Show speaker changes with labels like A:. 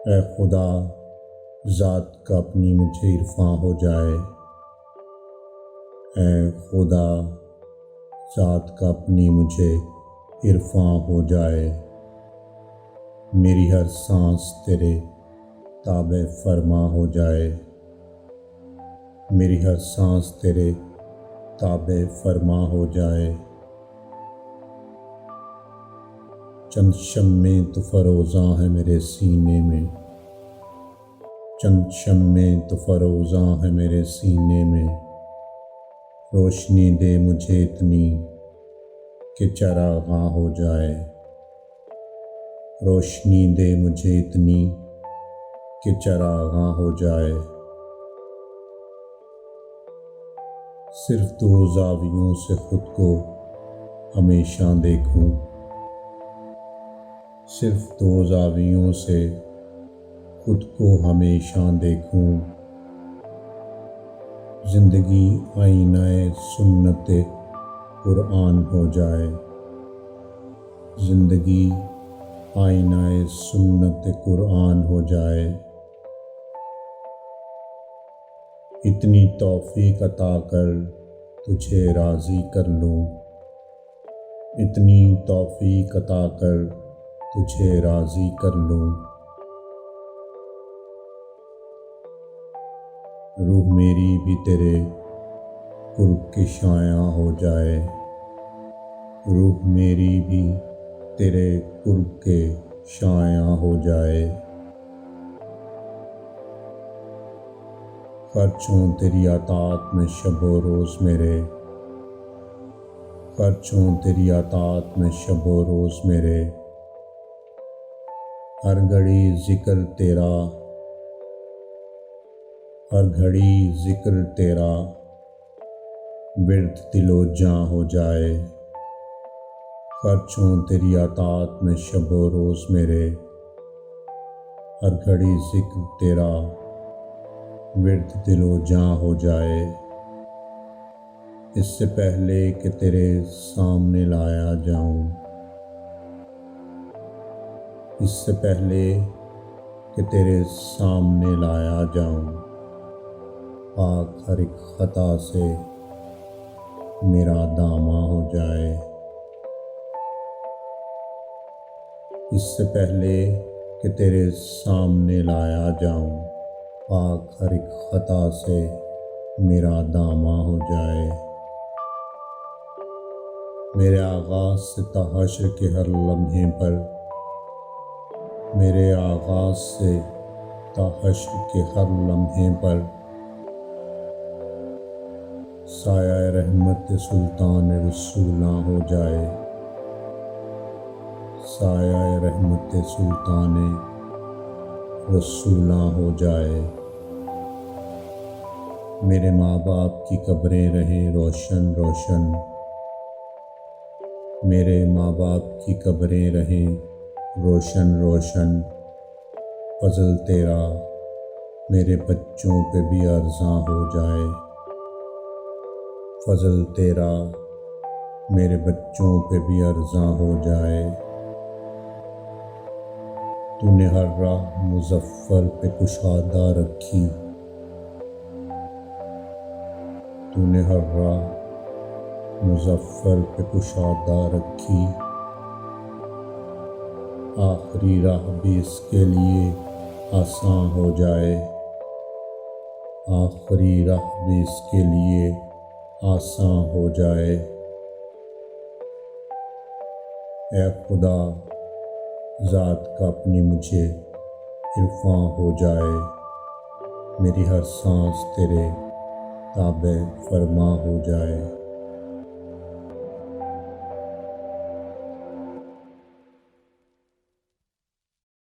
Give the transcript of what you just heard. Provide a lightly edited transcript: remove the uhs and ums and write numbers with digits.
A: اے خدا، ذات کا اپنی مجھے عرفاں ہو جائے۔ اے خدا، ذات کا اپنی مجھے عرفاں ہو جائے۔ میری ہر سانس تیرے تابع فرما ہو جائے۔ میری ہر سانس تیرے تابع فرما ہو جائے۔ چند شمیں تو فروزاں ہے میرے سینے میں، چند شمیں تو فروزاں ہے میرے سینے میں۔ روشنی دے مجھے اتنی کہ چراغاں ہو جائے۔ روشنی دے مجھے اتنی کہ چراغاں ہو جائے۔ صرف دو زاویوں سے خود کو ہمیشہ دیکھوں، صرف دو زاویوں سے خود کو ہمیشہ دیکھوں۔ زندگی آئینہ سنت قرآن ہو جائے۔ زندگی آئینہ سنت قرآن ہو جائے۔ اتنی توفیق عطا کر تجھے راضی کر لوں، اتنی توفیق عطا کر تجھے راضی کر لوں۔ روح میری بھی تیرے قرب کی شایعہ ہو جائے۔ روح میری بھی تیرے قرب کے شایعہ ہو جائے۔ خرچوں تیری اطاعت میں شب و روز میرے، خرچوں تیری اطاعت میں شب و روز میرے۔ ہر گھڑی ذکر تیرا، ہر گھڑی ذکر تیرا ورد دل و جاں ہو جائے۔ خرچوں تیری اطاعت میں شب و روز میرے، ہر گھڑی ذکر تیرا ورد دل و جاں ہو جائے۔ اس سے پہلے کہ تیرے سامنے لایا جاؤں، اس سے پہلے کہ تیرے سامنے لایا جاؤں، پاک ہر ایک خطا سے میرا داماں ہو جائے۔ اس سے پہلے کہ تیرے سامنے لایا جاؤں، پاک ہر ایک خطا سے میرا داماں ہو جائے۔ میرے آغاز سے تا حشر کے ہر لمحے پر، میرے آغاز سے تا حشر کے ہر لمحے پر سایہ رحمت سلطان رسولاں ہو جائے۔ سایہ رحمت سلطان رسولاں ہو جائے۔ میرے ماں باپ کی قبریں رہیں روشن روشن، میرے ماں باپ کی قبریں رہیں روشن روشن۔ فضل تیرا میرے بچوں پہ بھی ارزاں ہو جائے۔ فضل تیرا میرے بچوں پہ بھی ارزاں ہو جائے۔ تو نے ہر راہ مظفر پہ کشادہ رکھی، تو نے ہر راہ مظفر پہ کشادہ رکھی۔ آخری راہ بھی اس کے لیے آسان ہو جائے۔ آخری راہ بھی اس کے لیے آسان ہو جائے۔ اے خدا، ذات کا اپنی مجھے عرفاں ہو جائے۔ میری ہر سانس تیرے تابع فرما ہو جائے۔